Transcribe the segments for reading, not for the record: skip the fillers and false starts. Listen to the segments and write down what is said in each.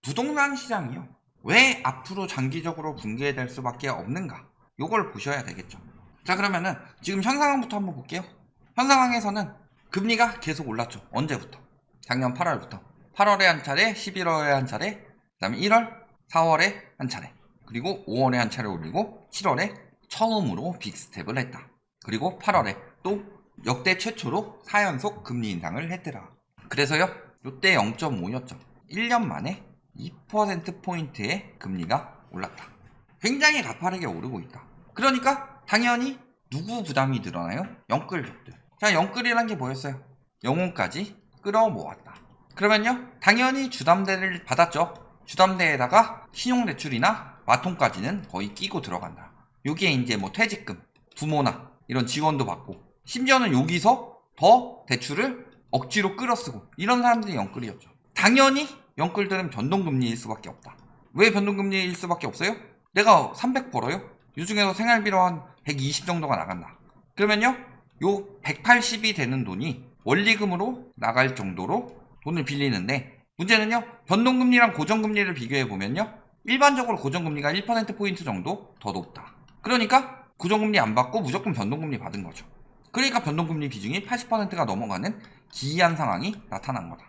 부동산 시장이요, 왜 앞으로 장기적으로 붕괴될 수밖에 없는가, 요걸 보셔야 되겠죠. 자, 그러면은 지금 현 상황부터 한번 볼게요. 현 상황에서는 금리가 계속 올랐죠. 언제부터? 작년 8월부터. 8월에 한 차례, 11월에 한 차례, 그 다음에 1월, 4월에 한 차례, 그리고 5월에 한 차례 올리고 7월에 처음으로 빅스텝을 했다. 그리고 8월에 또 역대 최초로 4연속 금리 인상을 했더라. 그래서요, 이때 0.5였죠. 1년 만에 2%포인트의 금리가 올랐다. 굉장히 가파르게 오르고 있다. 그러니까 당연히 누구 부담이 늘어나요? 영끌족들. 자, 영끌이란 게 뭐였어요? 영혼까지 끌어모았다. 그러면요, 당연히 주담대를 받았죠. 주담대에다가 신용대출이나 마통까지는 거의 끼고 들어간다. 여기에 이제 뭐 퇴직금, 부모나 이런 지원도 받고, 심지어는 여기서 더 대출을 억지로 끌어쓰고, 이런 사람들이 영끌이었죠. 당연히 영끌들은 변동금리일 수밖에 없다. 왜 변동금리일 수밖에 없어요? 내가 300 벌어요? 이 중에서 생활비로 한 120 정도가 나간다. 그러면요, 요 180이 되는 돈이 원리금으로 나갈 정도로 돈을 빌리는데, 문제는요, 변동금리랑 고정금리를 비교해보면요, 일반적으로 고정금리가 1%포인트 정도 더 높다. 그러니까 고정금리 안 받고 무조건 변동금리 받은 거죠. 그러니까 변동금리 비중이 80%가 넘어가는 기이한 상황이 나타난 거다.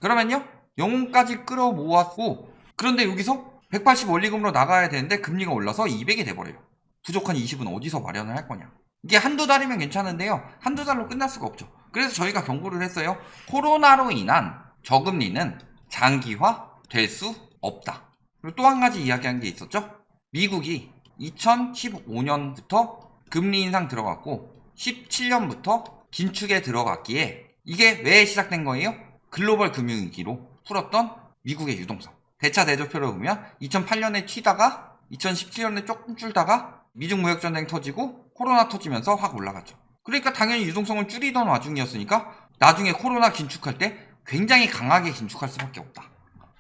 그러면요, 영혼까지 끌어모았고, 그런데 여기서 180 원리금으로 나가야 되는데 금리가 올라서 200이 돼버려요. 부족한 20은 어디서 마련을 할 거냐. 이게 한두 달이면 괜찮은데요, 한두 달로 끝날 수가 없죠. 그래서 저희가 경고를 했어요. 코로나로 인한 저금리는 장기화 될 수 없다. 그리고 또 한 가지 이야기한 게 있었죠. 미국이 2015년부터 금리 인상 들어갔고 17년부터 긴축에 들어갔기에, 이게 왜 시작된 거예요? 글로벌 금융위기로 풀었던 미국의 유동성. 대차 대조표를 보면 2008년에 튀다가 2017년에 조금 줄다가 미중 무역전쟁 터지고 코로나 터지면서 확 올라갔죠. 그러니까 당연히 유동성을 줄이던 와중이었으니까 나중에 코로나 긴축할 때 굉장히 강하게 긴축할 수밖에 없다.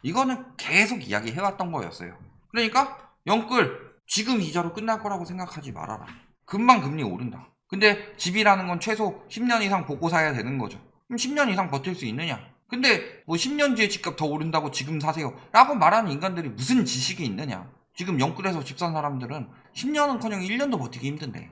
이거는 계속 이야기해왔던 거였어요. 그러니까 영끌 지금 이자로 끝날 거라고 생각하지 말아라. 금방 금리 오른다. 근데 집이라는 건 최소 10년 이상 보고 사야 되는 거죠. 그럼 10년 이상 버틸 수 있느냐? 근데 뭐 10년 뒤에 집값 더 오른다고 지금 사세요 라고 말하는 인간들이 무슨 지식이 있느냐. 지금 영끌에서 집 산 사람들은 10년은커녕 1년도 버티기 힘든데.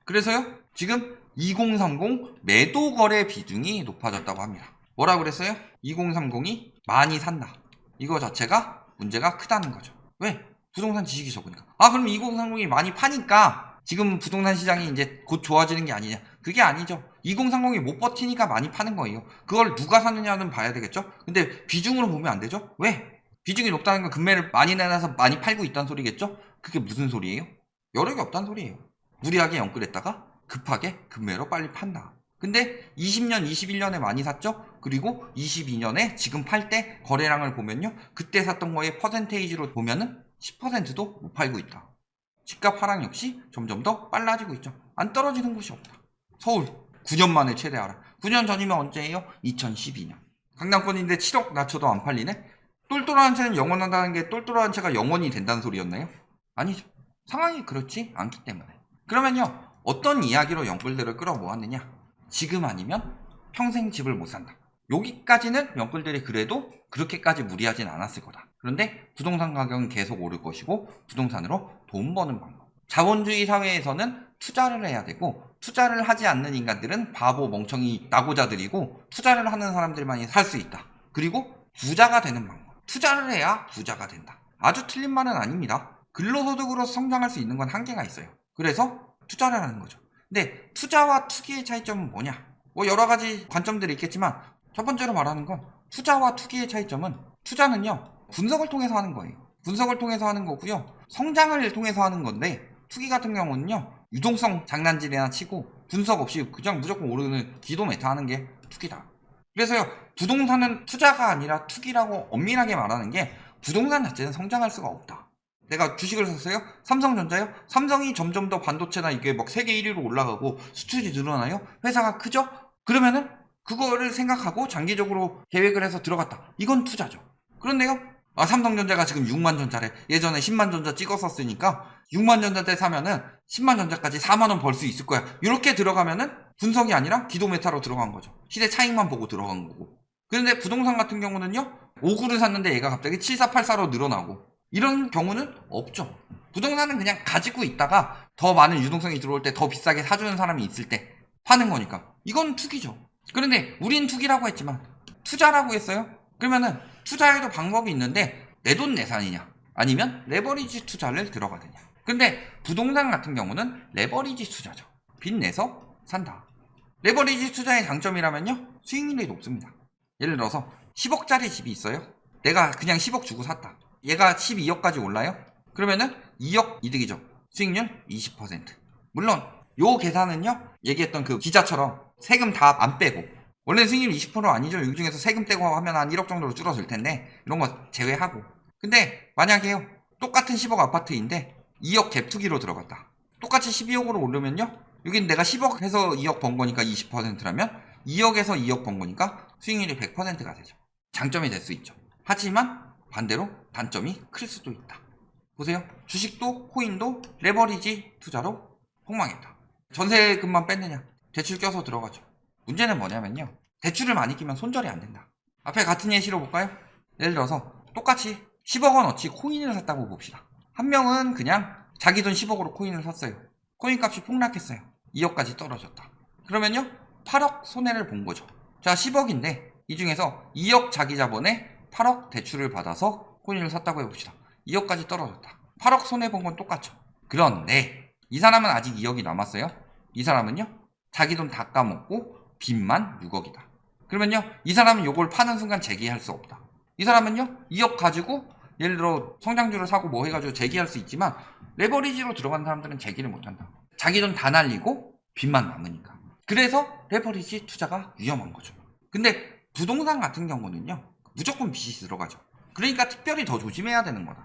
그래서요, 지금 2030 매도 거래 비중이 높아졌다고 합니다. 뭐라고 그랬어요? 2030이 많이 산다. 이거 자체가 문제가 크다는 거죠. 왜? 부동산 지식이 적으니까. 아, 그럼 2030이 많이 파니까 지금 부동산 시장이 이제 곧 좋아지는 게 아니냐. 그게 아니죠. 2030이 못 버티니까 많이 파는 거예요. 그걸 누가 사느냐는 봐야 되겠죠. 근데 비중으로 보면 안 되죠. 왜? 비중이 높다는 건 금매를 많이 내놔서 많이 팔고 있다는 소리겠죠. 그게 무슨 소리예요? 여력이 없다는 소리예요. 무리하게 영끌했다가 급하게 금매로 빨리 판다. 근데 20년, 21년에 많이 샀죠? 그리고 22년에 지금 팔 때 거래량을 보면요, 그때 샀던 거에 퍼센테이지로 보면은 10%도 못 팔고 있다. 집값 하락 역시 점점 더 빨라지고 있죠. 안 떨어지는 곳이 없다. 서울 9년 만에 최대 하락. 9년 전이면 언제예요? 2012년. 강남권인데 7억 낮춰도 안 팔리네? 똘똘한 채는 영원하다는 게 똘똘한 채가 영원이 된다는 소리였나요? 아니죠. 상황이 그렇지 않기 때문에. 그러면요, 어떤 이야기로 영끌들을 끌어모았느냐? 지금 아니면 평생 집을 못 산다. 여기까지는 영끌들이 그래도 그렇게까지 무리하진 않았을 거다. 그런데 부동산 가격은 계속 오를 것이고 부동산으로 돈 버는 방법. 자본주의 사회에서는 투자를 해야 되고, 투자를 하지 않는 인간들은 바보, 멍청이, 낙오자들이고, 투자를 하는 사람들만이 살 수 있다. 그리고 부자가 되는 방법. 투자를 해야 부자가 된다. 아주 틀린 말은 아닙니다. 근로소득으로 성장할 수 있는 건 한계가 있어요. 그래서 투자를 하는 거죠. 근데 투자와 투기의 차이점은 뭐냐? 뭐 여러 가지 관점들이 있겠지만 첫 번째로 말하는 건, 투자와 투기의 차이점은, 투자는요, 분석을 통해서 하는 거예요. 분석을 통해서 하는 거고요. 성장을 통해서 하는 건데, 투기 같은 경우는요, 유동성 장난질이나 치고 분석 없이 그냥 무조건 오르는 기도 메타 하는 게 투기다. 그래서요, 부동산은 투자가 아니라 투기라고 엄밀하게 말하는 게, 부동산 자체는 성장할 수가 없다. 내가 주식을 샀어요? 삼성전자요? 삼성이 점점 더 반도체나 이게 막 세계 1위로 올라가고 수출이 늘어나요? 회사가 크죠? 그러면은 그거를 생각하고 장기적으로 계획을 해서 들어갔다. 이건 투자죠. 그런데요, 아, 삼성전자가 지금 6만 전자래. 예전에 10만 전자 찍었었으니까 6만 전자 때 사면은 10만 전자까지 4만 원 벌 수 있을 거야. 이렇게 들어가면은 분석이 아니라 기도 메타로 들어간 거죠. 시대 차익만 보고 들어간 거고. 그런데 부동산 같은 경우는요, 59를 샀는데 얘가 갑자기 7484로 늘어나고 이런 경우는 없죠. 부동산은 그냥 가지고 있다가 더 많은 유동성이 들어올 때 더 비싸게 사주는 사람이 있을 때 파는 거니까 이건 투기죠. 그런데 우린 투기라고 했지만 투자라고 했어요. 그러면은 투자에도 방법이 있는데 내돈내산이냐 아니면 레버리지 투자를 들어가느냐. 근데 부동산 같은 경우는 레버리지 투자죠. 빚 내서 산다. 레버리지 투자의 장점이라면요, 수익률이 높습니다. 예를 들어서 10억짜리 집이 있어요. 내가 그냥 10억 주고 샀다. 얘가 12억까지 올라요? 그러면은 2억 이득이죠. 수익률 20%. 물론 요 계산은요, 얘기했던 그 기자처럼 세금 다 안 빼고, 원래 수익률 20% 아니죠. 이 중에서 세금 떼고 하면 한 1억 정도로 줄어들 텐데 이런 거 제외하고. 근데 만약에요, 똑같은 10억 아파트인데 2억 갭 투기로 들어갔다. 똑같이 12억으로 오르면요, 여긴 내가 10억 해서 2억 번 거니까 20%라면 2억에서 2억 번 거니까 수익률이 100%가 되죠. 장점이 될 수 있죠. 하지만 반대로 단점이 클 수도 있다. 보세요. 주식도 코인도 레버리지 투자로 폭망했다. 전세금만 뺐느냐? 대출 껴서 들어가죠. 문제는 뭐냐면요, 대출을 많이 끼면 손절이 안 된다. 앞에 같은 예시로 볼까요? 예를 들어서 똑같이 10억 원어치 코인을 샀다고 봅시다. 한 명은 그냥 자기 돈 10억으로 코인을 샀어요. 코인 값이 폭락했어요. 2억까지 떨어졌다. 그러면요, 8억 손해를 본 거죠. 자, 10억인데 이 중에서 2억 자기 자본에 8억 대출을 받아서 코인을 샀다고 해봅시다. 2억까지 떨어졌다. 8억 손해 본 건 똑같죠. 그런데 이 사람은 아직 2억이 남았어요. 이 사람은요, 자기 돈 다 까먹고 빚만 6억이다. 그러면요, 이 사람은 요걸 파는 순간 재기할 수 없다. 이 사람은요, 2억 가지고 예를 들어 성장주를 사고 뭐 해가지고 재기할 수 있지만 레버리지로 들어간 사람들은 재기를 못한다. 자기 돈 다 날리고 빚만 남으니까. 그래서 레버리지 투자가 위험한 거죠. 근데 부동산 같은 경우는요, 무조건 빚이 들어가죠. 그러니까 특별히 더 조심해야 되는 거다.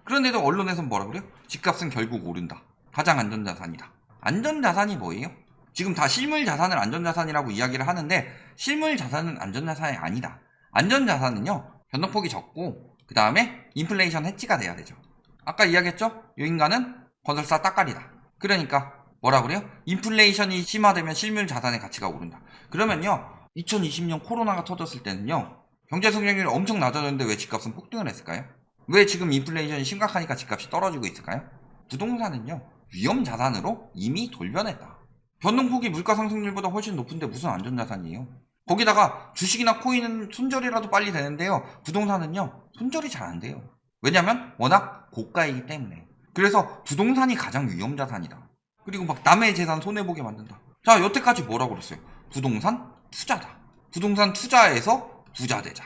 그런데도 언론에서는 뭐라 그래요? 집값은 결국 오른다. 가장 안전자산이다. 안전자산이 뭐예요? 지금 다 실물자산을 안전자산이라고 이야기를 하는데 실물자산은 안전자산이 아니다. 안전자산은요, 변동폭이 적고 그 다음에 인플레이션 해치가 돼야 되죠. 아까 이야기했죠? 이 인간은 건설사 따까리다. 그러니까 뭐라 그래요? 인플레이션이 심화되면 실물자산의 가치가 오른다. 그러면요, 2020년 코로나가 터졌을 때는요, 경제 성장률이 엄청 낮아졌는데 왜 집값은 폭등을 했을까요? 왜 지금 인플레이션이 심각하니까 집값이 떨어지고 있을까요? 부동산은요, 위험자산으로 이미 돌변했다. 변동폭이 물가 상승률보다 훨씬 높은데 무슨 안전자산이에요? 거기다가 주식이나 코인은 손절이라도 빨리 되는데요, 부동산은요, 손절이 잘 안 돼요. 왜냐면 워낙 고가이기 때문에. 그래서 부동산이 가장 위험자산이다. 그리고 막 남의 재산 손해보게 만든다. 자, 여태까지 뭐라고 그랬어요? 부동산 투자다. 부동산 투자에서 부자 되자.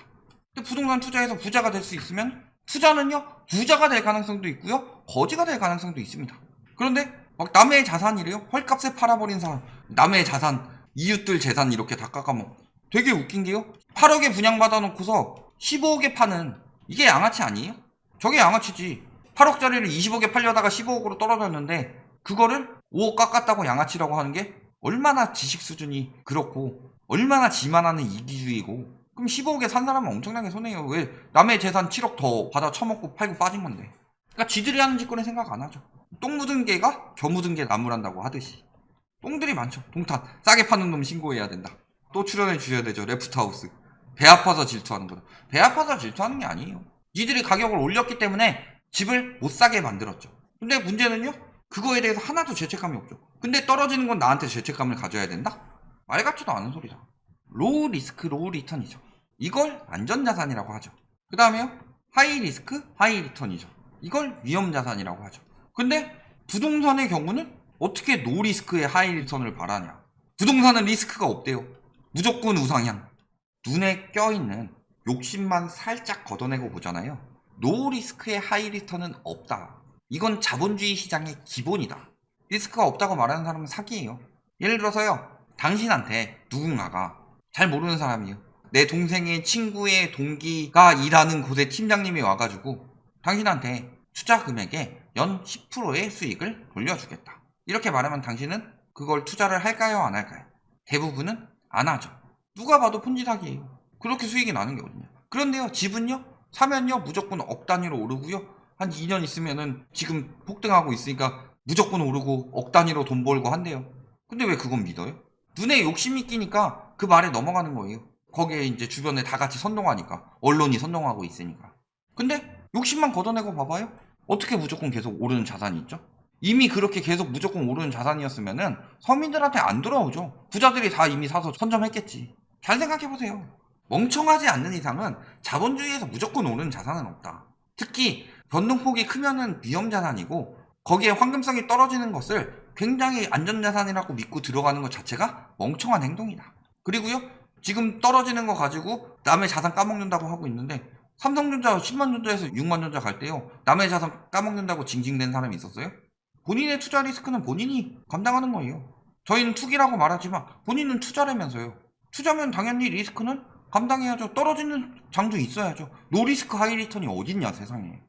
근데 부동산 투자에서 부자가 될 수 있으면 투자는요, 부자가 될 가능성도 있고요, 거지가 될 가능성도 있습니다. 그런데 막 남의 자산이래요? 헐값에 팔아버린 사람, 남의 자산, 이웃들 재산 이렇게 다 깎아먹고. 되게 웃긴 게요, 8억에 분양받아 놓고서 15억에 파는, 이게 양아치 아니에요? 저게 양아치지. 8억짜리를 20억에 팔려다가 15억으로 떨어졌는데 그거를 5억 깎았다고 양아치라고 하는 게 얼마나 지식 수준이 그렇고 얼마나 지만하는 이기주의고. 그럼 15억에 산 사람은 엄청나게 손해요. 왜? 남의 재산 7억 더 받아 처먹고 팔고 빠진 건데. 그러니까 지들이 하는 짓거리는 생각 안 하죠. 똥 묻은 개가 겨 묻은 개 나무란다고 하듯이 똥들이 많죠. 동탄 싸게 파는 놈 신고해야 된다. 또 출연해 주셔야 되죠. 레프트하우스. 배 아파서 질투하는 거다. 배 아파서 질투하는 게 아니에요. 니들이 가격을 올렸기 때문에 집을 못 사게 만들었죠. 근데 문제는요, 그거에 대해서 하나도 죄책감이 없죠. 근데 떨어지는 건 나한테 죄책감을 가져야 된다? 말 같지도 않은 소리다. 로우 리스크 로우 리턴이죠. 이걸 안전자산이라고 하죠. 그 다음에요, 하이 리스크 하이 리턴이죠. 이걸 위험자산이라고 하죠. 근데 부동산의 경우는 어떻게 노 리스크의 하이 리턴을 바라냐. 부동산은 리스크가 없대요. 무조건 우상향. 눈에 껴있는 욕심만 살짝 걷어내고 보잖아요. 노 리스크의 하이 리턴은 없다. 이건 자본주의 시장의 기본이다. 리스크가 없다고 말하는 사람은 사기예요. 예를 들어서요, 당신한테 누군가가, 잘 모르는 사람이에요, 내 동생의 친구의 동기가 일하는 곳에 팀장님이 와가지고 당신한테 투자 금액의 연 10%의 수익을 돌려주겠다. 이렇게 말하면 당신은 그걸 투자를 할까요, 안 할까요? 대부분은 안 하죠. 누가 봐도 폰지 사기예요. 그렇게 수익이 나는 게 어딨냐. 그런데요, 집은요, 사면요 무조건 억 단위로 오르고요, 한 2년 있으면은 지금 폭등하고 있으니까 무조건 오르고 억 단위로 돈 벌고 한대요. 근데 왜 그건 믿어요? 눈에 욕심이 끼니까 그 말에 넘어가는 거예요. 거기에 이제 주변에 다 같이 선동하니까. 언론이 선동하고 있으니까. 근데 욕심만 걷어내고 봐봐요. 어떻게 무조건 계속 오르는 자산이 있죠? 이미 그렇게 계속 무조건 오르는 자산이었으면은 서민들한테 안 돌아오죠. 부자들이 다 이미 사서 선점했겠지. 잘 생각해보세요. 멍청하지 않는 이상은 자본주의에서 무조건 오르는 자산은 없다. 특히 변동폭이 크면은 위험자산이고 거기에 황금성이 떨어지는 것을 굉장히 안전자산이라고 믿고 들어가는 것 자체가 멍청한 행동이다. 그리고요, 지금 떨어지는 거 가지고 남의 자산 까먹는다고 하고 있는데 삼성전자 10만 전자에서 6만 전자 갈 때요, 남의 자산 까먹는다고 징징댄 사람이 있었어요? 본인의 투자 리스크는 본인이 감당하는 거예요. 저희는 투기라고 말하지만 본인은 투자라면서요. 투자면 당연히 리스크는 감당해야죠. 떨어지는 장도 있어야죠. 노리스크 하이리턴이 어딨냐 세상에.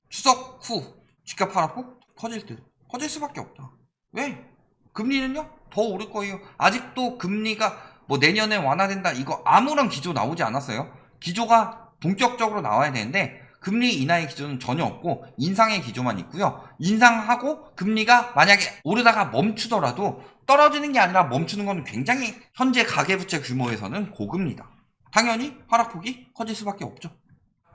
추석 후 집값 하락폭 커질 듯. 커질 수밖에 없다. 왜? 금리는요 더 오를 거예요. 아직도 금리가 뭐 내년에 완화된다 이거 아무런 기조 나오지 않았어요. 기조가 본격적으로 나와야 되는데 금리 인하의 기조는 전혀 없고 인상의 기조만 있고요. 인상하고 금리가 만약에 오르다가 멈추더라도 떨어지는 게 아니라 멈추는 건 굉장히 현재 가계부채 규모에서는 고금리다. 당연히 하락폭이 커질 수밖에 없죠.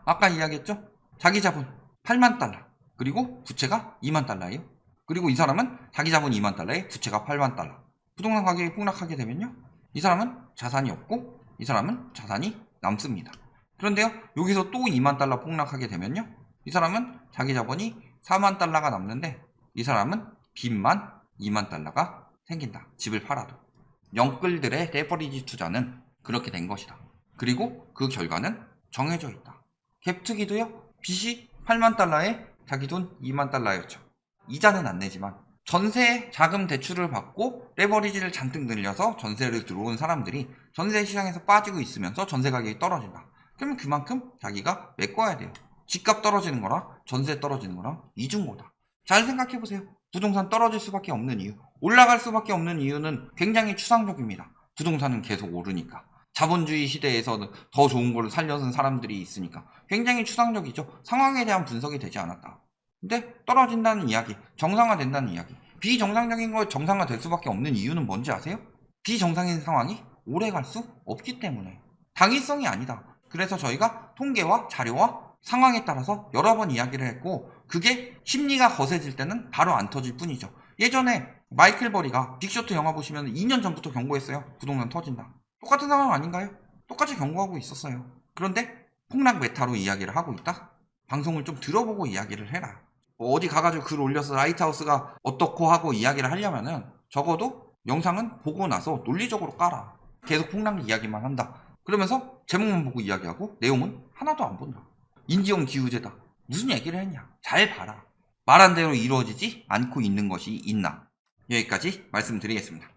아까 이야기했죠? 자기 자본 8만 달러 그리고 부채가 2만 달러예요. 그리고 이 사람은 자기 자본 2만 달러에 부채가 8만 달러. 부동산 가격이 폭락하게 되면요, 이 사람은 자산이 없고 이 사람은 자산이 남습니다. 그런데요, 여기서 또 2만 달러 폭락하게 되면요, 이 사람은 자기 자본이 4만 달러가 남는데 이 사람은 빚만 2만 달러가 생긴다. 집을 팔아도. 영끌들의 레버리지 투자는 그렇게 된 것이다. 그리고 그 결과는 정해져 있다. 갭투기도요, 빚이 8만 달러에 자기 돈 2만 달러였죠. 이자는 안 내지만 전세 자금 대출을 받고 레버리지를 잔뜩 늘려서 전세를 들어온 사람들이 전세 시장에서 빠지고 있으면서 전세 가격이 떨어진다. 그러면 그만큼 자기가 메꿔야 돼요. 집값 떨어지는 거랑 전세 떨어지는 거랑 이중고다. 잘 생각해보세요. 부동산 떨어질 수밖에 없는 이유, 올라갈 수밖에 없는 이유는 굉장히 추상적입니다. 부동산은 계속 오르니까. 자본주의 시대에서는 더 좋은 걸 살려는 사람들이 있으니까 굉장히 추상적이죠. 상황에 대한 분석이 되지 않았다. 근데 떨어진다는 이야기, 정상화된다는 이야기, 비정상적인 거 정상화될 수밖에 없는 이유는 뭔지 아세요? 비정상인 상황이 오래 갈 수 없기 때문에. 당위성이 아니다. 그래서 저희가 통계와 자료와 상황에 따라서 여러 번 이야기를 했고 그게 심리가 거세질 때는 바로 안 터질 뿐이죠. 예전에 마이클 버리가 빅쇼트 영화 보시면 2년 전부터 경고했어요. 부동산 터진다. 똑같은 상황 아닌가요? 똑같이 경고하고 있었어요. 그런데 폭락 메타로 이야기를 하고 있다? 방송을 좀 들어보고 이야기를 해라. 어디 가가지고 글 올려서 라이트하우스가 어떻고 하고 이야기를 하려면은 적어도 영상은 보고 나서 논리적으로 깔아. 계속 폭락 이야기만 한다. 그러면서 제목만 보고 이야기하고 내용은 하나도 안 본다. 인지형 기후제다. 무슨 얘기를 했냐? 잘 봐라. 말한 대로 이루어지지 않고 있는 것이 있나? 여기까지 말씀드리겠습니다.